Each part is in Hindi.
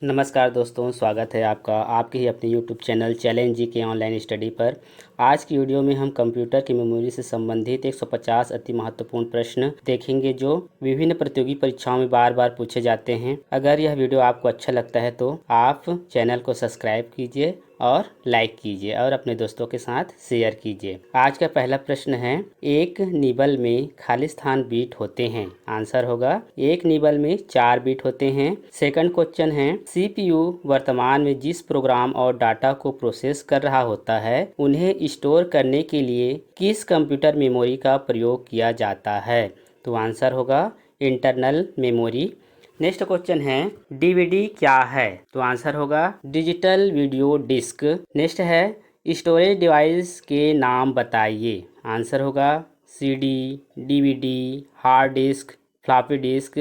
नमस्कार दोस्तों, स्वागत है आपका आपके ही अपने YouTube चैनल चैलेंज जी के ऑनलाइन स्टडी पर। आज की वीडियो में हम कंप्यूटर की मेमोरी से संबंधित 150 अति महत्वपूर्ण प्रश्न देखेंगे जो विभिन्न प्रतियोगी परीक्षाओं में बार बार पूछे जाते हैं। अगर यह वीडियो आपको अच्छा लगता है तो आप चैनल को सब्सक्राइब कीजिए और लाइक कीजिए और अपने दोस्तों के साथ शेयर कीजिए। आज का पहला प्रश्न है, एक निबल में खाली स्थान बीट होते हैं। आंसर होगा एक निबल में 4 बीट होते हैं। सेकंड क्वेश्चन है, CPU वर्तमान में जिस प्रोग्राम और डाटा को प्रोसेस कर रहा होता है उन्हें स्टोर करने के लिए किस कंप्यूटर मेमोरी का प्रयोग किया जाता है। तो आंसर होगा इंटरनल मेमोरी। नेक्स्ट क्वेश्चन है, DVD क्या है। तो आंसर होगा डिजिटल वीडियो डिस्क। नेक्स्ट है, स्टोरेज डिवाइस के नाम बताइए। आंसर होगा CD, DVD, hard disk, floppy disk,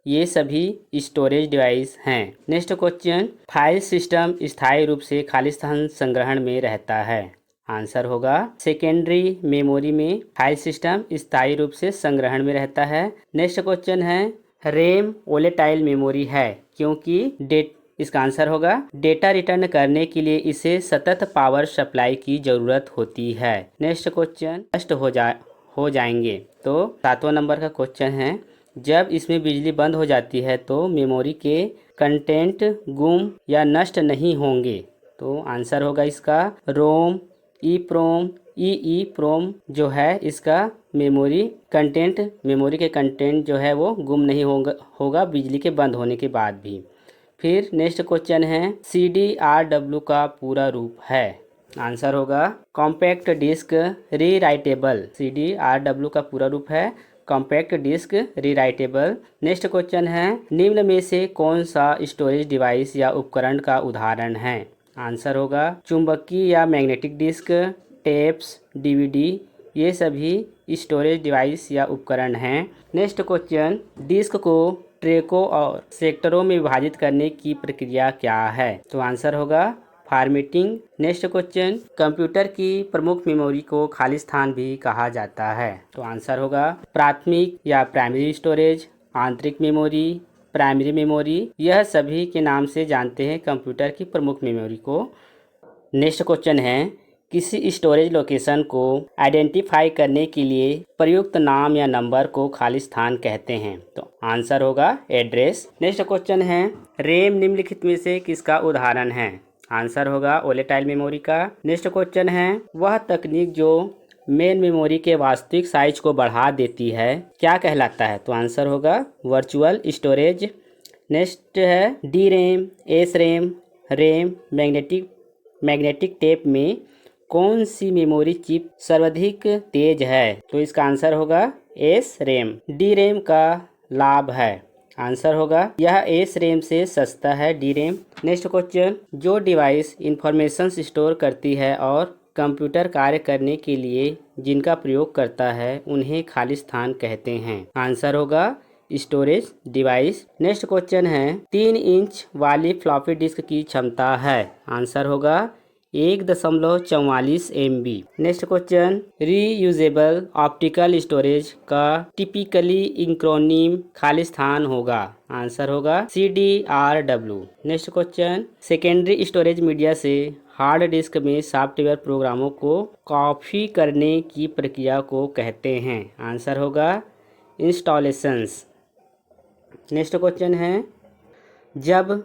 ये सभी स्टोरेज डिवाइस हैं। नेक्स्ट क्वेश्चन, फाइल सिस्टम स्थायी रूप से खाली स्थान संग्रहण में रहता है। आंसर होगा सेकेंडरी मेमोरी में फाइल सिस्टम स्थायी रूप से संग्रहण में रहता है। नेक्स्ट क्वेश्चन है, रैम वोलेटाइल मेमोरी है क्योंकि इसका आंसर होगा डेटा रिटर्न करने के लिए इसे सतत पावर सप्लाई की जरूरत होती है। नेक्स्ट क्वेश्चन नष्ट हो जाएंगे। तो 7वां नंबर का क्वेश्चन है, जब इसमें बिजली बंद हो जाती है तो मेमोरी के कंटेंट गुम या नष्ट नहीं होंगे। तो आंसर होगा इसका रोम, ईप्रोम, ईईप्रोम जो है इसका मेमोरी के कंटेंट जो है वो गुम नहीं होगा बिजली के बंद होने के बाद भी। फिर नेक्स्ट क्वेश्चन है, CDRW का पूरा रूप है। आंसर होगा कॉम्पैक्ट डिस्क रीराइटेबल। CDRW का पूरा रूप है compact disk rewritable. Next question है, निम्न में से कौन सा स्टोरेज डिवाइस या उपकरण का उदाहरण है। आंसर होगा चुंबकीय या मैग्नेटिक डिस्क, टेप्स, DVD, ये सभी स्टोरेज डिवाइस या उपकरण हैं। नेक्स्ट क्वेश्चन, डिस्क को ट्रैकों और सेक्टरों में विभाजित करने की प्रक्रिया क्या है। तो आंसर होगा फॉर्मेटिंग। नेक्स्ट क्वेश्चन, कंप्यूटर की प्रमुख मेमोरी को खाली स्थान भी कहा जाता है। तो आंसर होगा प्राथमिक या प्राइमरी स्टोरेज, आंतरिक मेमोरी, प्राइमरी मेमोरी, यह सभी के नाम से जानते हैं कंप्यूटर की प्रमुख मेमोरी को। नेक्स्ट क्वेश्चन है, किसी स्टोरेज लोकेशन को आइडेंटिफाई करने के लिए प्रयुक्त नाम या नंबर को खाली स्थान कहते हैं। तो आंसर होगा एड्रेस। नेक्स्ट क्वेश्चन है, रैम निम्नलिखित में से किसका उदाहरण है। आंसर होगा वोलेटाइल मेमोरी का। नेक्स्ट क्वेश्चन है, वह तकनीक जो मेन मेमोरी के वास्तविक साइज को बढ़ा देती है क्या कहलाता है। तो आंसर होगा वर्चुअल स्टोरेज। नेक्स्ट है, DRAM, SRAM, RAM, magnetic tape में कौन सी मेमोरी चिप सर्वाधिक तेज है। तो इसका आंसर होगा SRAM। DRAM का लाभ है। आंसर होगा यह SRAM से सस्ता है DRAM। नेक्स्ट क्वेश्चन, जो डिवाइस इंफॉर्मेशन स्टोर करती है और कंप्यूटर कार्य करने के लिए जिनका प्रयोग करता है उन्हें खाली स्थान कहते हैं। आंसर होगा स्टोरेज डिवाइस। नेक्स्ट क्वेश्चन है, 3 इंच वाली फ्लॉपी डिस्क की क्षमता है। आंसर होगा 1.44 MB। Next question, reusable optical storage का टिपिकली इंक्रोनिम खाली स्थान होगा। आंसर होगा CDRW। Next question, secondary storage media से हार्ड डिस्क में सॉफ्टवेयर प्रोग्रामों को कॉपी करने की प्रक्रिया को कहते हैं। आंसर होगा इंस्टॉलेशंस। नेक्स्ट क्वेश्चन है, जब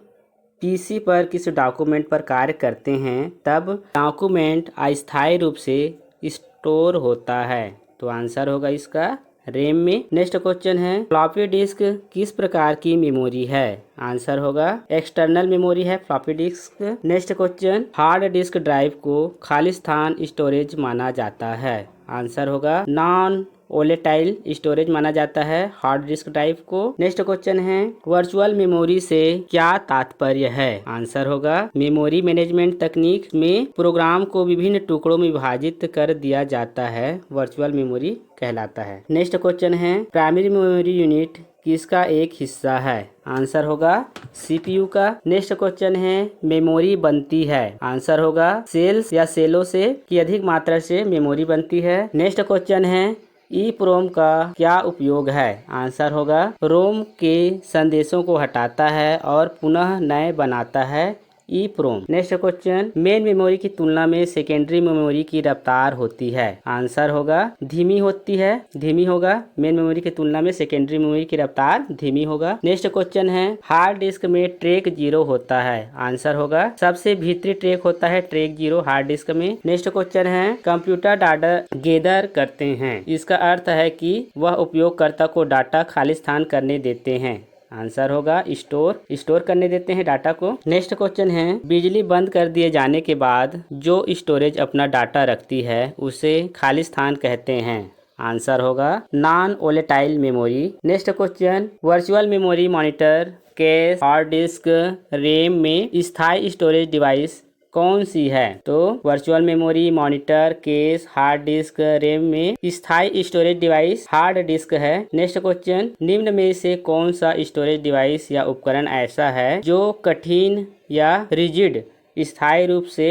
PC पर किसी डॉक्यूमेंट पर कार्य करते हैं तब डॉक्यूमेंट अस्थायी रूप से स्टोर होता है। तो आंसर होगा इसका रैम में। नेक्स्ट क्वेश्चन है, फ्लॉपी डिस्क किस प्रकार की मेमोरी है। आंसर होगा एक्सटर्नल मेमोरी है floppy disk. Next question, hard disk drive को खाली स्थान स्टोरेज माना जाता है। आंसर होगा नॉन वोलेटाइल स्टोरेज माना जाता है हार्ड डिस्क ड्राइव को। नेक्स्ट क्वेश्चन है, वर्चुअल मेमोरी से क्या तात्पर्य है। आंसर होगा मेमोरी मैनेजमेंट तकनीक में प्रोग्राम को विभिन्न टुकड़ों में विभाजित कर दिया जाता है, वर्चुअल मेमोरी कहलाता है। नेक्स्ट क्वेश्चन है, प्राइमरी मेमोरी यूनिट किसका एक हिस्सा है। आंसर होगा CPU का। नेक्स्ट क्वेश्चन है, मेमोरी बनती है। आंसर होगा सेल्स या सेलों से की अधिक मात्रा से मेमोरी बनती है। नेक्स्ट क्वेश्चन है, ईप्रोम का क्या उपयोग है? आंसर होगा रोम के संदेशों को हटाता है और पुनः नए बनाता है EPROM. Next question, main memory की तुलना में सेकेंडरी मेमोरी की रफ्तार होती है? आंसर होगा धीमी होती है, धीमी होगा। मेन मेमोरी की तुलना में सेकेंडरी मेमोरी की रफ्तार धीमी होगा। नेक्स्ट क्वेश्चन है, हार्ड डिस्क में ट्रैक 0 होता है? आंसर होगा सबसे भीतरी ट्रैक होता है ट्रैक 0 हार्ड डिस्क में। नेक्स्ट क्वेश्चन है, कंप्यूटर डाटा गैदर करते हैं, इसका अर्थ है कि वह उपयोगकर्ता को डाटा खाली स्थान करने देते हैं। आंसर होगा स्टोर करने देते हैं डाटा को। नेक्स्ट क्वेश्चन है, बिजली बंद कर दिए जाने के बाद जो स्टोरेज अपना डाटा रखती है उसे खाली स्थान कहते हैं। आंसर होगा non volatile memory. Next question, virtual memory, monitor, cash, hard disk, RAM में स्थायी स्टोरेज डिवाइस कौन सी है? तो virtual memory, monitor, case, hard disk, RAM में स्थायी स्टोरेज डिवाइस हार्ड डिस्क है। नेक्स्ट क्वेश्चन, निम्न में से कौन सा स्टोरेज डिवाइस या उपकरण ऐसा है जो कठिन या रिजिड स्थायी रूप से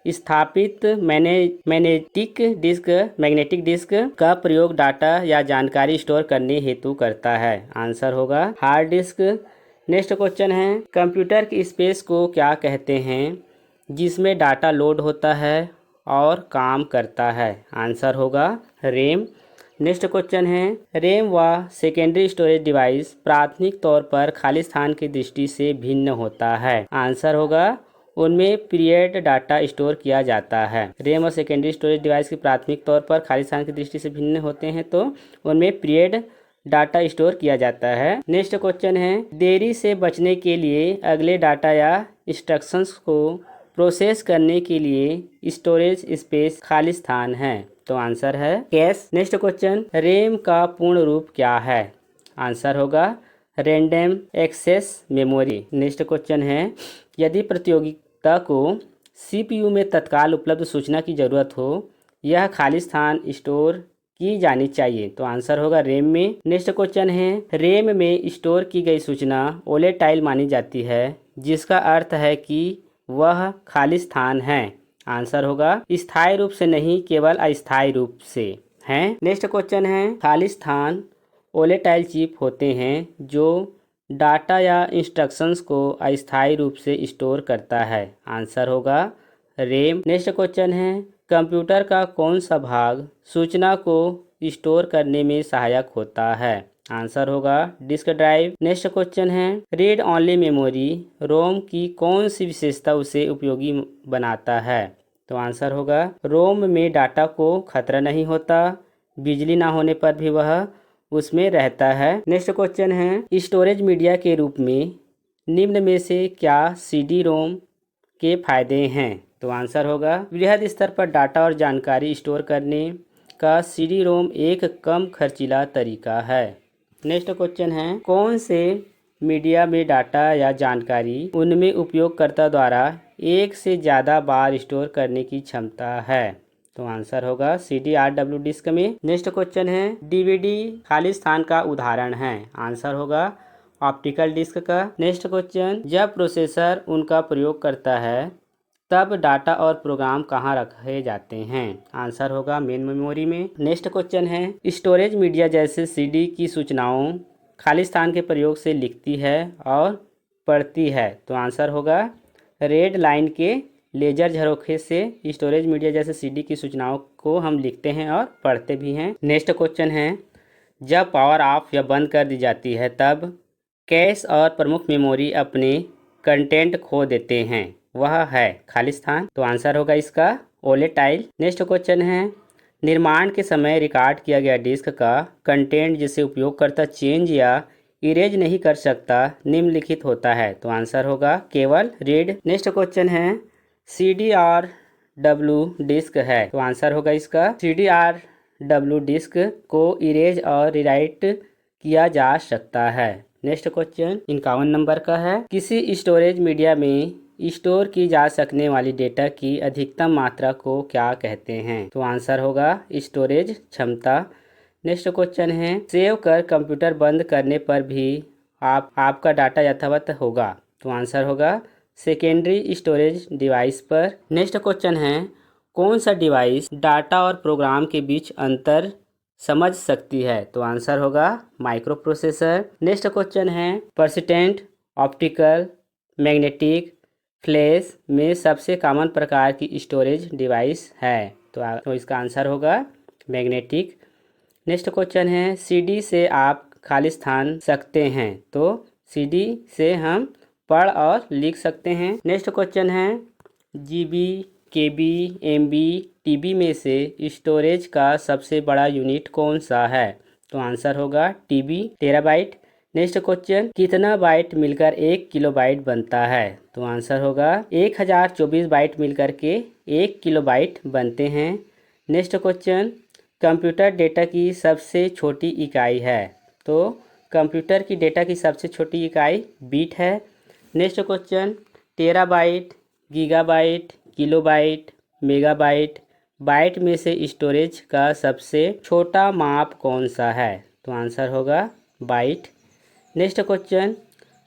स्थापित मैग्नेटिक डिस्क का प्रयोग डाटा या जानकारी स्टोर करने हेतु करता है? आंसर होगा हार्ड डिस्क। नेक्स्ट क्वेश्चन है, कंप्यूटर की स्पेस को क्या कहते हैं जिसमें डाटा लोड होता है और काम करता है? आंसर होगा रैम। नेक्स्ट क्वेश्चन है, रैम व सेकेंडरी स्टोरेज डिवाइस प्राथमिक तौर पर खाली स्थान की दृष्टि से भिन्न होता है? आंसर होगा उनमें पीरियड डाटा स्टोर किया जाता है। रैम और सेकेंडरी स्टोरेज डिवाइस की प्राथमिक तौर पर खाली स्थान की दृष्टि से भिन्न होते हैं तो उनमें पीरियड डाटा स्टोर किया जाता है। नेक्स्ट क्वेश्चन है, देरी से बचने के लिए अगले डाटा या इंस्ट्रक्शंस को प्रोसेस करने के लिए स्टोरेज स्पेस खाली स्थान है? तो आंसर है कैश। नेक्स्ट क्वेश्चन, रैम का पूर्ण रूप क्या है? आंसर होगा random access memory. Next question है, यदि प्रतियोगिता को सीपीयू में तत्काल उपलब्ध सूचना की जरूरत हो, यह खाली स्थान स्टोर की जानी चाहिए? तो आंसर होगा रैम में। नेक्स्ट क्वेश्चन है, रैम में स्टोर की गई सूचना वोलेटाइल मानी जाती है, जिसका अर्थ है कि वह खाली स्थान है? आंसर होगा स्थायी रूप से नहीं, केवल अस्थायी रूप से है। नेक्स्ट क्वेश्चन है, खाली स्थान वोलेटाइल चिप होते हैं जो डाटा या इंस्ट्रक्शंस को अस्थायी रूप से स्टोर करता है? आंसर होगा रैम। नेक्स्ट क्वेश्चन है, कंप्यूटर का कौन सा भाग सूचना को स्टोर करने में सहायक होता है? आंसर होगा डिस्क ड्राइव। नेक्स्ट क्वेश्चन है, रीड ओनली मेमोरी रोम की कौन सी विशेषता उसे उपयोगी बनाता है? तो आंसर होगा रोम में डाटा को खतरा नहीं होता, बिजली ना होने पर भी वह उसमें रहता है। नेक्स्ट क्वेश्चन है, स्टोरेज मीडिया के रूप में निम्न में से क्या सीडी रोम के फायदे हैं? तो आंसर होगा वृहद स्तर पर डाटा और जानकारी स्टोर करने का सीडी रोम एक कम खर्चीला तरीका है। नेक्स्ट क्वेश्चन है, कौन से मीडिया में डाटा या जानकारी उनमें उपयोगकर्ता द्वारा एक से ज़्यादा बार स्टोर करने की क्षमता है? तो आंसर होगा CD-RW डिस्क में। नेक्स्ट क्वेश्चन है, DVD खाली स्थान का उदाहरण है? आंसर होगा ऑप्टिकल डिस्क का। नेक्स्ट क्वेश्चन, जब प्रोसेसर उनका प्रयोग करता है तब डाटा और प्रोग्राम कहाँ रखे जाते हैं? आंसर होगा मेन मेमोरी में। नेक्स्ट क्वेश्चन है, स्टोरेज मीडिया जैसे CD की सूचनाओं खाली स्थान के प्रयोग से लिखती है और पढ़ती है? तो आंसर होगा रेड लाइन के लेजर झरोखे से स्टोरेज मीडिया जैसे CD की सूचनाओं को हम लिखते हैं और पढ़ते भी हैं। नेक्स्ट क्वेश्चन है, जब पावर ऑफ या बंद कर दी जाती है तब कैश और प्रमुख मेमोरी अपने कंटेंट खो देते हैं, वह है खाली स्थान? तो आंसर होगा इसका वोलेटाइल। नेक्स्ट क्वेश्चन है, निर्माण के समय रिकॉर्ड किया गया डिस्क का कंटेंट जिसे उपयोगकर्ता चेंज या इरेज नहीं कर सकता निम्नलिखित होता है? तो आंसर होगा केवल रीड। नेक्स्ट क्वेश्चन है, CD-RW डिस्क है? तो आंसर होगा इसका CD-RW डिस्क को इरेज और रिराइट किया जा सकता है। नेक्स्ट क्वेश्चन 51 नंबर का है, किसी स्टोरेज मीडिया में स्टोर की जा सकने वाली डेटा की अधिकतम मात्रा को क्या कहते हैं? तो आंसर होगा स्टोरेज क्षमता। नेक्स्ट क्वेश्चन है, सेव कर कंप्यूटर बंद करने पर भी आपका डाटा यथावत होगा? तो आंसर होगा सेकेंडरी स्टोरेज डिवाइस पर। नेक्स्ट क्वेश्चन है, कौन सा डिवाइस डाटा और प्रोग्राम के बीच अंतर समझ सकती है। तो आंसर होगा माइक्रो प्रोसेसर। नेक्स्ट क्वेश्चन है पर्सिस्टेंट, ऑप्टिकल, मैग्नेटिक, फ्लैश में सबसे कॉमन प्रकार की स्टोरेज डिवाइस है। तो इसका आंसर होगा मैग्नेटिक। नेक्स्ट क्वेश्चन है सीडी से आप खाली स्थान सकते हैं। तो सीडी से हम पढ़ और लिख सकते हैं। नेक्स्ट क्वेश्चन है जीबी, केबी, एमबी, टीबी में से स्टोरेज का सबसे बड़ा यूनिट कौन सा है। तो आंसर होगा टीबी, टेराबाइट। नेक्स्ट क्वेश्चन कितना बाइट मिलकर 1 किलोबाइट बनता है। तो आंसर होगा 1024 बाइट मिलकर के 1 किलोबाइट बनते हैं। नेक्स्ट क्वेश्चन कंप्यूटर डेटा की सबसे छोटी इकाई है। तो कंप्यूटर की डेटा की सबसे छोटी इकाई बीट है। Next question terabyte, gigabyte, kilobyte, megabyte, byte में से स्टोरेज का सबसे छोटा माप कौन सा है। तो आंसर होगा बाइट। नेक्स्ट क्वेश्चन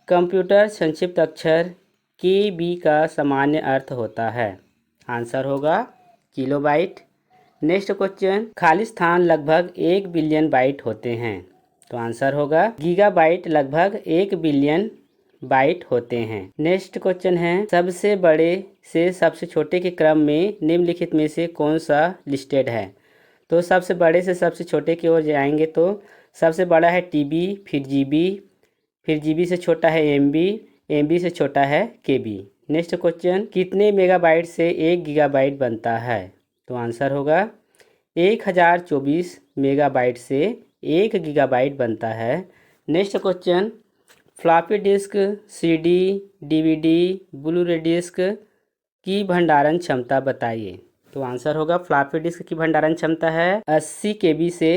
कंप्यूटर संक्षिप्त अक्षर के बी का सामान्य अर्थ होता है। आंसर होगा किलोबाइट। नेक्स्ट क्वेश्चन खाली स्थान लगभग 1 बिलियन बाइट होते हैं। तो आंसर होगा गीगाबाइट, लगभग 1 बिलियन बाइट होते हैं। नेक्स्ट क्वेश्चन है सबसे बड़े से सबसे छोटे के क्रम में निम्नलिखित में से कौन सा लिस्टेड है। तो सबसे बड़े से सबसे छोटे की ओर जाएंगे तो सबसे बड़ा है टीबी, फिर जीबी से छोटा है एमबी, एमबी से छोटा है केबी। नेक्स्ट क्वेश्चन कितने मेगाबाइट से 1 गीगाबाइट बनता है। तो आंसर होगा 1024 मेगाबाइट से 1 गीगाबाइट बनता है। Next question floppy disk, CD, DVD, blue रे डिस्क की भंडारण क्षमता बताइए। तो आंसर होगा फ्लॉपी डिस्क की भंडारण क्षमता है 80 केबी से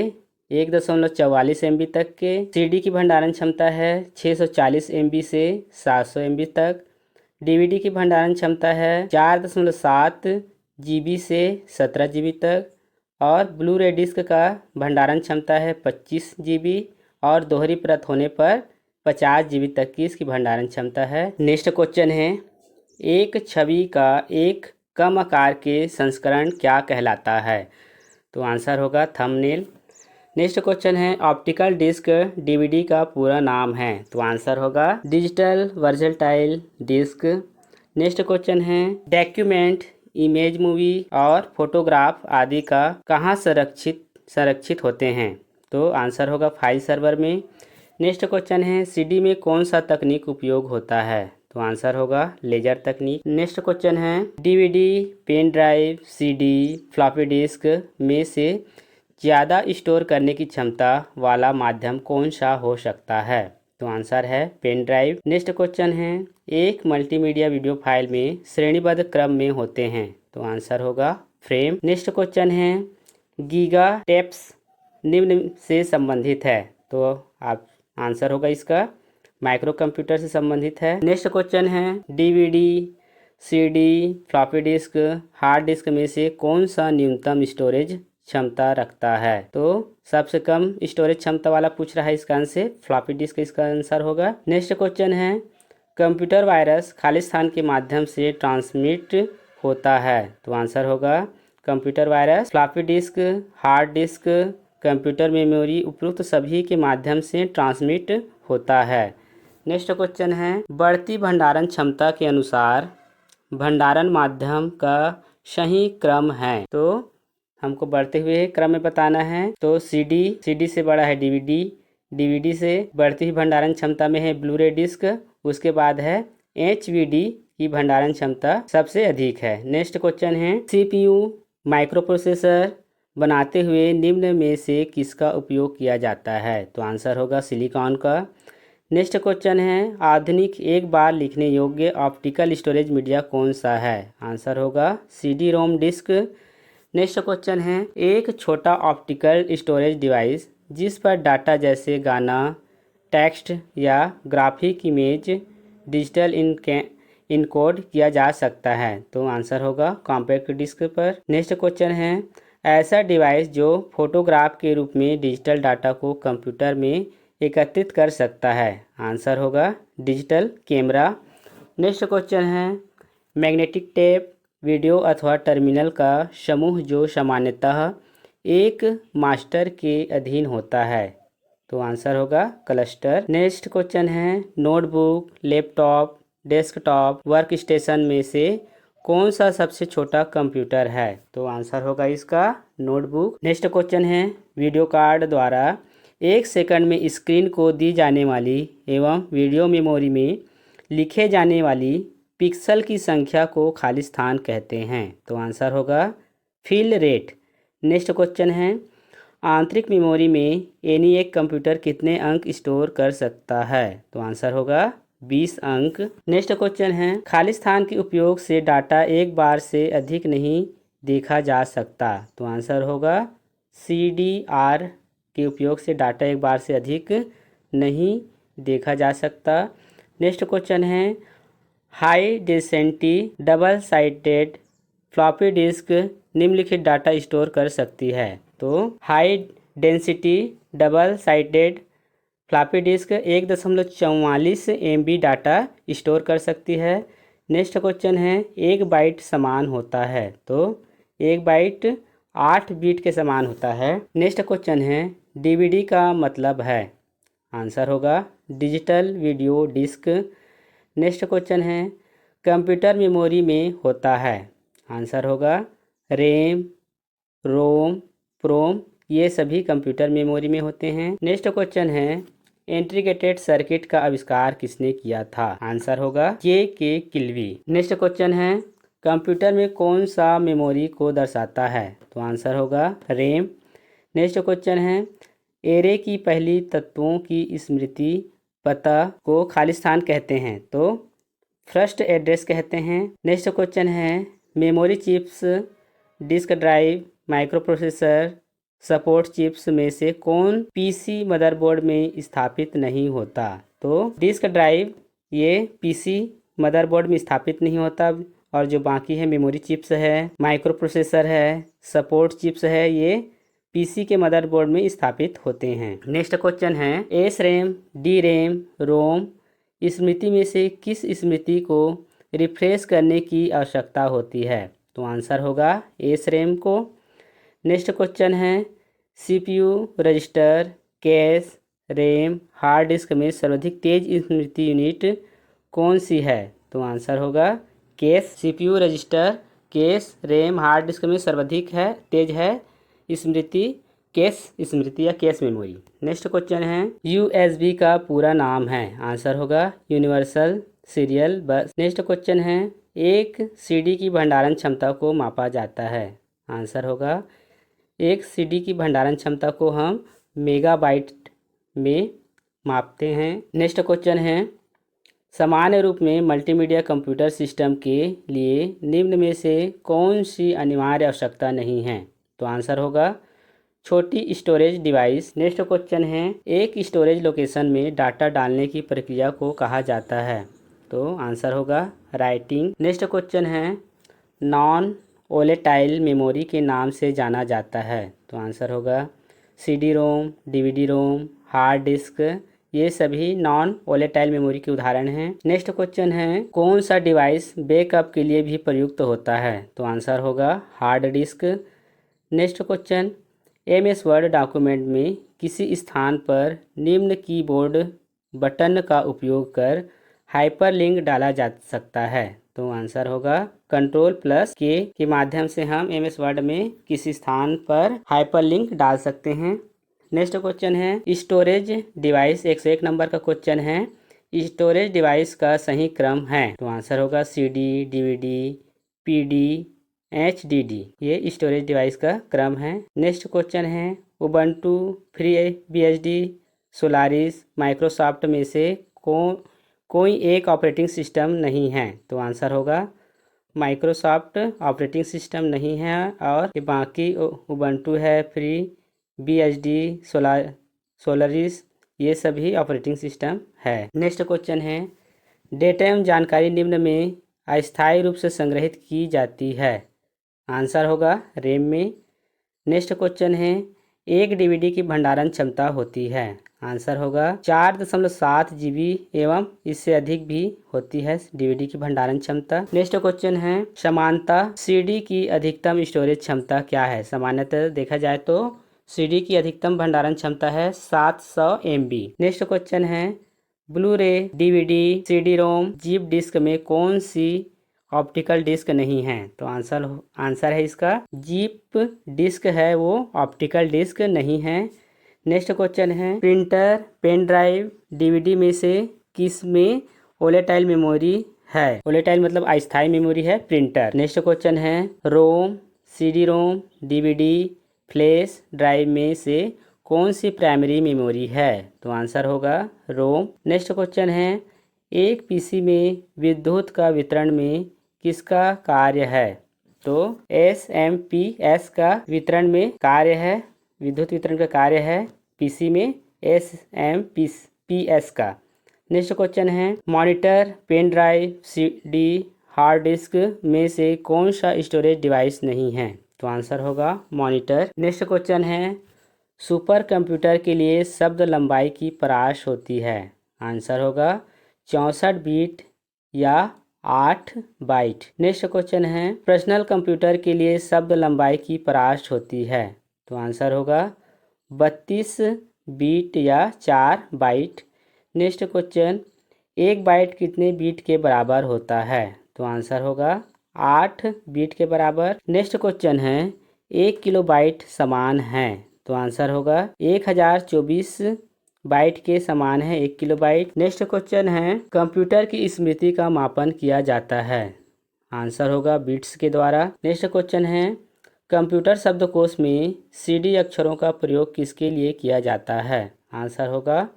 1.44 MB तक के। सीडी की भंडारण क्षमता है 640 MB से 700 MB तक। डीवीडी की भंडारण क्षमता है 4.7 GB से 17 GB तक। और ब्लू रे डिस्क का भंडारण क्षमता है 25 GB और दोहरी परत होने पर 50 GB तक की इसकी भंडारण क्षमता है। नेक्स्ट क्वेश्चन है एक छवि का एक कम आकार के संस्करण क्या कहलाता है। तो आंसर होगा थंबनेल। नेक्स्ट क्वेश्चन है ऑप्टिकल डिस्क डीवीडी का पूरा नाम है। तो आंसर होगा digital versatile disc. Next question है डॉक्यूमेंट, इमेज, मूवी और फोटोग्राफ आदि का कहाँ संरक्षित होते हैं। तो आंसर होगा फाइल सर्वर में। नेक्स्ट क्वेश्चन है सीडी में कौन सा तकनीक उपयोग होता है। तो आंसर होगा लेजर तकनीक। नेक्स्ट क्वेश्चन है DVD, pen drive, CD, floppy disk में से ज़्यादा स्टोर करने की क्षमता वाला माध्यम कौन सा हो सकता है। तो आंसर है पेन ड्राइव। नेक्स्ट क्वेश्चन है एक मल्टीमीडिया वीडियो फाइल में श्रेणीबद्ध क्रम में होते हैं। तो आंसर होगा फ्रेम। नेक्स्ट क्वेश्चन है गीगा टेप्स निम्न से संबंधित है। तो आप आंसर होगा इसका माइक्रो कंप्यूटर से संबंधित है। नेक्स्ट क्वेश्चन है DVD, CD, floppy disk, hard disk में से कौन सा न्यूनतम स्टोरेज क्षमता रखता है। तो सबसे कम स्टोरेज क्षमता वाला पूछ रहा है, इसका आंसर फ्लॉपी डिस्क इसका आंसर होगा। नेक्स्ट क्वेश्चन है कंप्यूटर वायरस खाली स्थान के माध्यम से ट्रांसमिट होता है। तो आंसर होगा computer virus floppy disk, hard disc, computer memory उपरोक्त सभी के माध्यम से ट्रांसमिट होता है। नेक्स्ट क्वेश्चन है बढ़ती भंडारण क्षमता के अनुसार भंडारण माध्यम का सही क्रम है। तो हमको बढ़ते हुए क्रम में बताना है। तो सीडी से बड़ा है डीवीडी, डीवीडी से बढ़ती हुई भंडारण क्षमता में है ब्लू रे डिस्क, उसके बाद है एचवीडी की भंडारण क्षमता सबसे अधिक है। नेक्स्ट क्वेश्चन है सीपीयू माइक्रो प्रोसेसर बनाते हुए निम्न में से किसका उपयोग किया जाता है। तो आंसर होगा सिलिकॉन का। नेक्स्ट क्वेश्चन है आधुनिक एक बार लिखने योग्य ऑप्टिकल स्टोरेज मीडिया कौन सा है। आंसर होगा CD ROM disc. Next question है एक छोटा ऑप्टिकल स्टोरेज डिवाइस जिस पर डाटा जैसे गाना, टेक्स्ट या ग्राफिक इमेज डिजिटल इनकोड किया जा सकता है। तो आंसर होगा कॉम्पैक्ट डिस्क पर। नेक्स्ट क्वेश्चन है ऐसा डिवाइस जो फोटोग्राफ के रूप में डिजिटल डाटा को कंप्यूटर में एकत्रित कर सकता है। आंसर होगा डिजिटल कैमरा। नेक्स्ट क्वेश्चन है मैग्नेटिक टेप वीडियो अथवा टर्मिनल का समूह जो सामान्यतः एक मास्टर के अधीन होता है? तो आंसर होगा क्लस्टर। नेक्स्ट क्वेश्चन है, notebook, laptop, desktop, work station में से कौन सा सबसे छोटा कंप्यूटर है? तो आंसर होगा इसका नोटबुक। नेक्स्ट क्वेश्चन है, वीडियो कार्ड द्वारा 1 सेकंड में स्क्रीन को दी जाने वाली एवं वीडियो मेमोरी में लिखे जाने वाली पिक्सल की संख्या को खाली स्थान कहते हैं? तो आंसर होगा फिल रेट। नेक्स्ट क्वेश्चन है, आंतरिक मेमोरी में एनी एक कंप्यूटर कितने अंक स्टोर कर सकता है? तो आंसर होगा 20 अंक। नेक्स्ट क्वेश्चन है, खाली स्थान के उपयोग से डाटा एक बार से अधिक नहीं देखा जा सकता? तो आंसर होगा CDR के उपयोग से डाटा एक बार से अधिक नहीं देखा जा सकता। नेक्स्ट क्वेश्चन है, high density double sided floppy disk निम्नलिखित डाटा स्टोर कर सकती है? तो high density double sided floppy disk 1.44 MB data store कर सकती है। नेक्स्ट क्वेश्चन है, 1 बाइट समान होता है? तो 1 बाइट 8 बिट के समान होता है। नेक्स्ट क्वेश्चन है, DVD का मतलब है? आंसर होगा digital video disc. Next question है, कंप्यूटर मेमोरी में होता है? आंसर होगा रैम, रोम, प्रोम, ये सभी कंप्यूटर मेमोरी में होते हैं। नेक्स्ट क्वेश्चन है, इंटीग्रेटेड सर्किट का आविष्कार किसने किया था? आंसर होगा J.K. किल्वी। नेक्स्ट क्वेश्चन है, कंप्यूटर में कौन सा मेमोरी को दर्शाता है? तो आंसर होगा रैम। नेक्स्ट क्वेश्चन है, एरे की पहली तत्वों की स्मृति पता को खाली स्थान कहते हैं? तो फर्स्ट एड्रेस कहते हैं। नेक्स्ट क्वेश्चन है, memory chips, disk drive, micro processor, support chips में से कौन PC मदरबोर्ड में स्थापित नहीं होता? तो डिस्क ड्राइव ये PC मदरबोर्ड में स्थापित नहीं होता, और जो बाकी है मेमोरी चिप्स है, माइक्रो प्रोसेसर है, सपोर्ट चिप्स है, ये PC के मदरबोर्ड में स्थापित होते हैं। नेक्स्ट क्वेश्चन है, SRAM, DRAM, रोम स्मृति में से किस स्मृति को रिफ्रेश करने की आवश्यकता होती है? तो आंसर होगा SRAM को। नेक्स्ट क्वेश्चन है, CPU, register, cash, RAM, hard disk में सर्वाधिक तेज स्मृति यूनिट कौन सी है? तो आंसर होगा cash. CPU, register, cash, RAM, hard disk में सर्वाधिक तेज है स्मृति कैश स्मृति या कैश मेमोरी। नेक्स्ट क्वेश्चन है, USB का पूरा नाम है? आंसर होगा यूनिवर्सल सीरियल बस। नेक्स्ट क्वेश्चन है, एक CD की भंडारण क्षमता को मापा जाता है? आंसर होगा एक CD की भंडारण क्षमता को हम मेगाबाइट में मापते हैं। नेक्स्ट क्वेश्चन है, सामान्य रूप में मल्टीमीडिया कंप्यूटर सिस्टम के लिए निम्न में से कौन सी अनिवार्य आवश्यकता नहीं है? तो आंसर होगा छोटी स्टोरेज डिवाइस। नेक्स्ट क्वेश्चन है, एक स्टोरेज लोकेशन में डाटा डालने की प्रक्रिया को कहा जाता है? तो आंसर होगा राइटिंग। नेक्स्ट क्वेश्चन है, नॉन वोलेटाइल मेमोरी के नाम से जाना जाता है? तो आंसर होगा CD-ROM, DVD-ROM, हार्ड डिस्क, ये सभी नॉन वोलेटाइल मेमोरी के उदाहरण हैं। नेक्स्ट क्वेश्चन है, कौन सा डिवाइस बैकअप के लिए भी प्रयुक्त होता है? तो आंसर होगा hard disk. Next question, MS word document में किसी स्थान पर निम्न कीबोर्ड बटन का उपयोग कर हाइपरलिंक डाला जा सकता है? तो आंसर होगा Ctrl+K के माध्यम से हम MS वर्ड में किसी स्थान पर हाइपरलिंक डाल सकते हैं। नेक्स्ट क्वेश्चन है, स्टोरेज डिवाइस 101 नंबर का क्वेश्चन है, स्टोरेज डिवाइस का सही क्रम है? तो आंसर होगा CD, DVD, PD, HDD, ये स्टोरेज डिवाइस का क्रम है। नेक्स्ट क्वेश्चन है, उबंटू, FreeBSD, सोलारिस, माइक्रोसॉफ्ट में से कोई एक ऑपरेटिंग सिस्टम नहीं है? तो आंसर होगा माइक्रोसॉफ्ट ऑपरेटिंग सिस्टम नहीं है, और बाकी उबंटू है, FreeBSD, सोलारिस, ये सभी ऑपरेटिंग सिस्टम है। नेक्स्ट क्वेश्चन है, डेटा एवं जानकारी निम्न में अस्थायी रूप से संग्रहित की जाती है? आंसर होगा रैम में। नेक्स्ट क्वेश्चन है, एक डीवीडी की भंडारण क्षमता होती है? आंसर होगा 4.7 GB एवं इससे अधिक भी होती है डीवीडी की भंडारण क्षमता। नेक्स्ट क्वेश्चन है, सामान्यतः सीडी की अधिकतम स्टोरेज क्षमता क्या है? सामान्यतः देखा जाए तो सीडी की अधिकतम भंडारण क्षमता है 700 MB। नेक्स्ट क्वेश्चन है, ब्लू रे, DVD, CD ROM, zip disk में कौन सी ऑप्टिकल डिस्क नहीं है? तो आंसर है इसका जिप डिस्क है, वो ऑप्टिकल डिस्क नहीं है। नेक्स्ट क्वेश्चन है, प्रिंटर, पेन ड्राइव, डीवीडी में से किस में वोलेटाइल मेमोरी है? वोलेटाइल मतलब अस्थायी मेमोरी है प्रिंटर। नेक्स्ट क्वेश्चन है, ROM, CD ROM, DVD, flash drive में से कौन सी प्राइमरी मेमोरी है? तो आंसर होगा रोम। नेक्स्ट क्वेश्चन है, एक पीसी में विद्युत का वितरण में किसका कार्य है? तो SMPS का वितरण में कार्य है, विद्युत वितरण का कार्य है पीसी में SMPS का। नेक्स्ट क्वेश्चन है, monitor, pen drive, CD, hard disk में से कौन सा स्टोरेज डिवाइस नहीं है? तो आंसर होगा मॉनिटर। नेक्स्ट क्वेश्चन है, सुपर कंप्यूटर के लिए शब्द लंबाई की परास होती है? आंसर होगा 64 बीट या 8 बाइट। नेक्स्ट क्वेश्चन है, पर्सनल कंप्यूटर के लिए शब्द लंबाई की परास होती है? तो आंसर होगा 32 बीट या 4 बाइट। नेक्स्ट क्वेश्चन, 1 बाइट कितने बीट के बराबर होता है? तो आंसर होगा 8 बीट के बराबर। नेक्स्ट क्वेश्चन है, 1 किलोबाइट समान है? तो आंसर होगा 1024 बाइट के समान है 1 किलोबाइट। नेक्स्ट क्वेश्चन है, कंप्यूटर की स्मृति का मापन किया जाता है? आंसर होगा बिट्स के द्वारा। नेक्स्ट क्वेश्चन है, कंप्यूटर शब्दकोश में सीडी अक्षरों का प्रयोग किसके लिए किया जाता है? आंसर होगा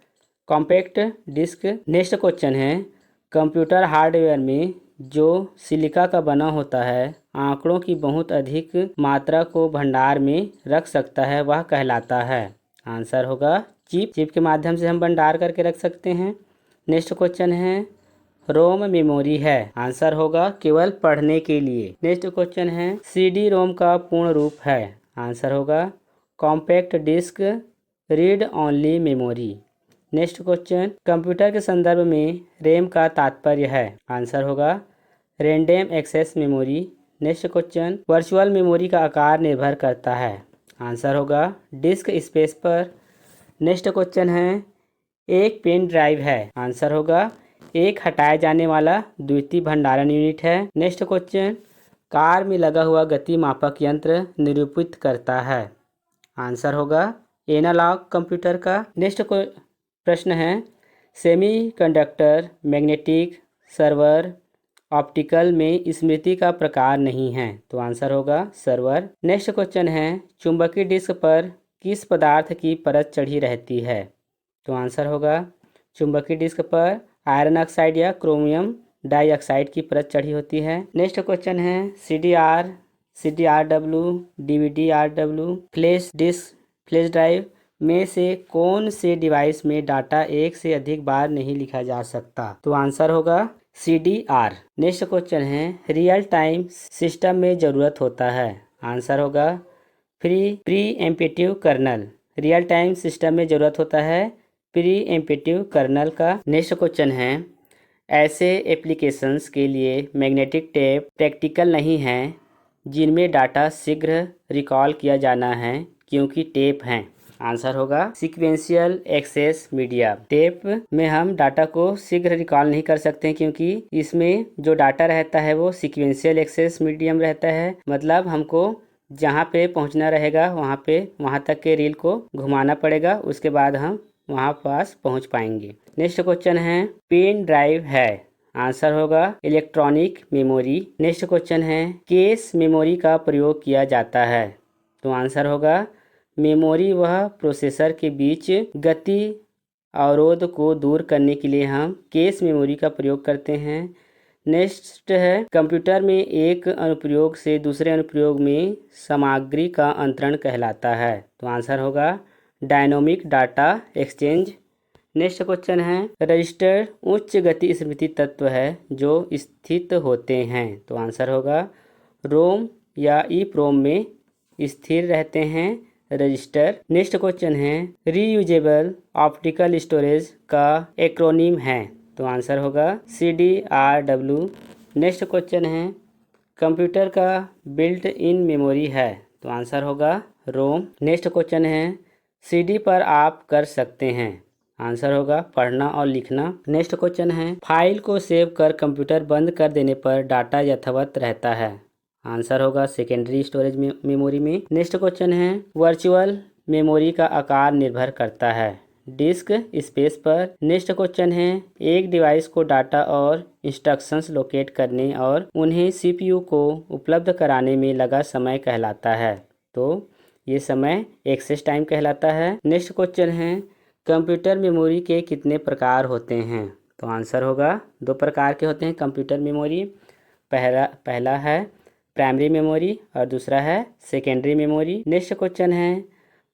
कॉम्पैक्ट डिस्क। नेक्स्ट क्वेश्चन है, कंप्यूटर हार्डवेयर में जो सिलिका का बना होता है, आंकड़ों की बहुत अधिक मात्रा को भंडार में रख सकता है, वह कहलाता है? आंसर होगा चिप। चिप के माध्यम से हम भंडार करके रख सकते हैं। नेक्स्ट क्वेश्चन है, रोम मेमोरी है? आंसर होगा केवल पढ़ने के लिए। नेक्स्ट क्वेश्चन है, सीडी रोम का पूर्ण रूप है? आंसर होगा compact disc read only memory. Next question, computer के संदर्भ में रैम का तात्पर्य है? आंसर होगा random access memory. Next question, virtual memory का आकार निर्भर करता है? आंसर होगा डिस्क स्पेस पर। नेक्स्ट क्वेश्चन है, एक पेन ड्राइव है? आंसर होगा एक हटाए जाने वाला द्वितीय भंडारण यूनिट है। नेक्स्ट क्वेश्चन, कार में लगा हुआ गति मापक यंत्र निरूपित करता है? आंसर होगा एनालॉग कंप्यूटर का। नेक्स्ट प्रश्न है, सेमीकंडक्टर, मैग्नेटिक, सर्वर, ऑप्टिकल में स्मृति का प्रकार नहीं है? तो आंसर होगा सर्वर। नेक्स्ट क्वेश्चन है, चुंबकीय डिस्क पर किस पदार्थ की परत चढ़ी रहती है? तो आंसर होगा चुंबकीय डिस्क पर आयरन ऑक्साइड या क्रोमियम डाइऑक्साइड की परत चढ़ी होती है। नेक्स्ट क्वेश्चन है, CDR, CDRW, DVD-RW, flash drive में से कौन से डिवाइस में डाटा एक से अधिक बार नहीं लिखा जा सकता? तो आंसर होगा CDR। नेक्स्ट क्वेश्चन है, रियल टाइम सिस्टम में ज़रूरत होता है? आंसर होगा preemptive kernel. Real time system में ज़रूरत होता है प्री एम्पेटिव कर्नल का। नेक्स्ट क्वेश्चन है, ऐसे एप्लीकेशंस के लिए मैग्नेटिक टेप प्रैक्टिकल नहीं है जिनमें डाटा शीघ्र रिकॉल किया जाना है, क्योंकि टेप हैं? आंसर होगा सीक्वेंशियल एक्सेस मीडिया। टेप में हम डाटा को शीघ्र रिकॉल नहीं कर सकते क्योंकि इसमें जो डाटा रहता है वो सीक्वेंशियल एक्सेस मीडियम रहता है, मतलब हमको जहाँ पे पहुँचना रहेगा वहाँ तक के रील को घुमाना पड़ेगा, उसके बाद हम वहाँ पास पहुँच पाएंगे। नेक्स्ट क्वेश्चन है, पेन ड्राइव है? आंसर होगा इलेक्ट्रॉनिक मेमोरी। नेक्स्ट क्वेश्चन है, केस मेमोरी का प्रयोग किया जाता है? तो आंसर होगा मेमोरी वह प्रोसेसर के बीच गति अवरोध को दूर करने के लिए हम केस मेमोरी का प्रयोग करते हैं। नेक्स्ट है, कंप्यूटर में एक अनुप्रयोग से दूसरे अनुप्रयोग में सामग्री का अंतरण कहलाता है? तो आंसर होगा dynamic data exchange. Next question है, रजिस्टर उच्च गति स्मृति तत्व है जो स्थित होते हैं? तो आंसर होगा रोम या EEPROM में स्थिर रहते हैं रजिस्टर। नेक्स्ट क्वेश्चन है रीयूजेबल ऑप्टिकल स्टोरेज का एक्रोनिम है, तो आंसर होगा CDRW। नेक्स्ट क्वेश्चन है कंप्यूटर का बिल्ट इन मेमोरी है, तो आंसर होगा रोम। नेक्स्ट क्वेश्चन है CD पर आप कर सकते हैं, आंसर होगा पढ़ना और लिखना। नेक्स्ट क्वेश्चन है फाइल को सेव कर कंप्यूटर बंद कर देने पर डाटा यथावत रहता है, आंसर होगा सेकेंडरी स्टोरेज मेमोरी में। नेक्स्ट क्वेश्चन है वर्चुअल मेमोरी का आकार निर्भर करता है डिस्क स्पेस पर। नेक्स्ट क्वेश्चन है एक डिवाइस को डाटा और इंस्ट्रक्शंस लोकेट करने और उन्हें CPU को उपलब्ध कराने में लगा समय कहलाता है, तो ये समय एक्सेस टाइम कहलाता है। नेक्स्ट क्वेश्चन है कंप्यूटर मेमोरी के कितने प्रकार होते हैं, तो आंसर होगा 2 प्रकार के होते हैं कंप्यूटर मेमोरी। पहला है प्राइमरी मेमोरी और दूसरा है सेकेंडरी मेमोरी। नेक्स्ट क्वेश्चन है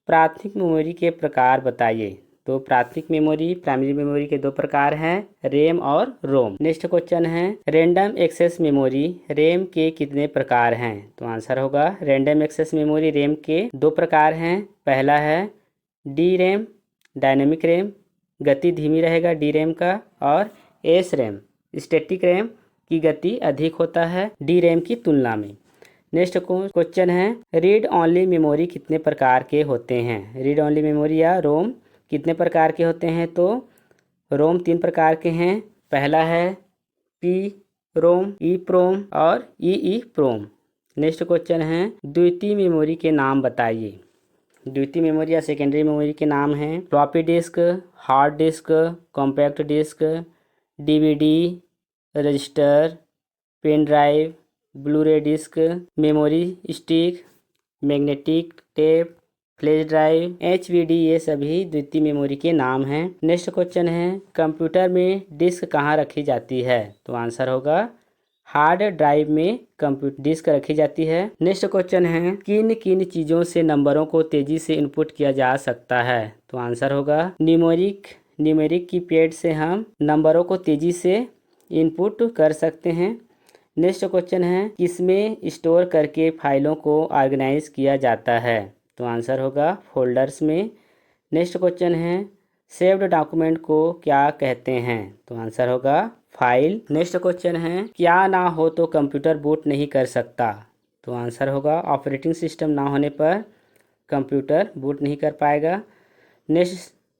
प्राथमिक मेमोरी के प्रकार बताइए, तो प्राथमिक मेमोरी प्राइमरी मेमोरी के 2 प्रकार हैं रैम और रोम। नेक्स्ट क्वेश्चन है रैंडम एक्सेस मेमोरी रैम के कितने प्रकार हैं, तो आंसर होगा रैंडम एक्सेस मेमोरी रैम के 2 प्रकार हैं। पहला है डी रैम डायनेमिक रैम, गति धीमी रहेगा डी रैम का, और एस रैम स्टैटिक रैम की गति अधिक होता है डी रैम की तुलना में। नेक्स्ट क्वेश्चन है रीड ओनली मेमोरी कितने प्रकार के होते हैं, रीड ओनली मेमोरी या रोम कितने प्रकार के होते हैं, तो रोम 3 प्रकार के हैं। पहला है पी रोम, ई प्रोम और ई प्रोम। नेक्स्ट क्वेश्चन है द्वितीय मेमोरी के नाम बताइए, द्वितीय मेमोरी या सेकेंडरी मेमोरी के नाम हैं floppy disk, hard disk, compact disc, DVD, register, pen drive, Blu-ray disc, memory stick, magnetic tape, flash drive, HDD, ये सभी द्वितीय मेमोरी के नाम हैं। नेक्स्ट क्वेश्चन है कंप्यूटर में डिस्क कहाँ रखी जाती है, तो आंसर होगा हार्ड ड्राइव में कंप्यूटर डिस्क रखी जाती है। नेक्स्ट क्वेश्चन है किन किन चीज़ों से नंबरों को तेज़ी से इनपुट किया जा सकता है, तो आंसर होगा न्यूमेरिक कीपैड से हम नंबरों को तेज़ी से इनपुट कर सकते हैं। नेक्स्ट क्वेश्चन है किसमें स्टोर करके फाइलों को ऑर्गेनाइज किया जाता है, तो आंसर होगा फोल्डर्स में। नेक्स्ट क्वेश्चन है सेव्ड डॉक्यूमेंट को क्या कहते हैं, तो आंसर होगा फाइल। नेक्स्ट क्वेश्चन है क्या ना हो तो कंप्यूटर बूट नहीं कर सकता, तो आंसर होगा ऑपरेटिंग सिस्टम ना होने पर कंप्यूटर बूट नहीं कर पाएगा।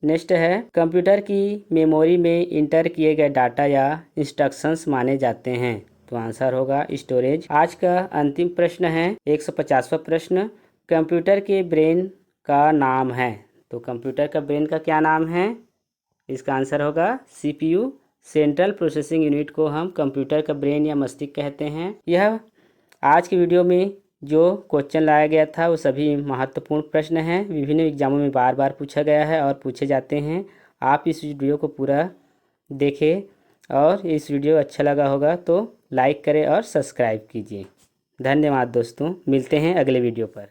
नेक्स्ट है कंप्यूटर की मेमोरी में इंटर किए गए डाटा या इंस्ट्रक्शंस माने जाते हैं, तो आंसर होगा स्टोरेज। आज का अंतिम प्रश्न है 150वां प्रश्न कंप्यूटर के ब्रेन का नाम है, तो कंप्यूटर का ब्रेन का क्या नाम है, इसका आंसर होगा CPU सेंट्रल प्रोसेसिंग यूनिट को हम कंप्यूटर का ब्रेन या मस्तिष्क कहते हैं। यह आज की वीडियो में जो क्वेश्चन लाया गया था वो सभी महत्वपूर्ण प्रश्न हैं, विभिन्न एग्जामों में बार बार पूछा गया है और पूछे जाते हैं। आप इस वीडियो को पूरा देखें और इस वीडियो अच्छा लगा होगा तो लाइक करें और सब्सक्राइब कीजिए। धन्यवाद दोस्तों, मिलते हैं अगले वीडियो पर।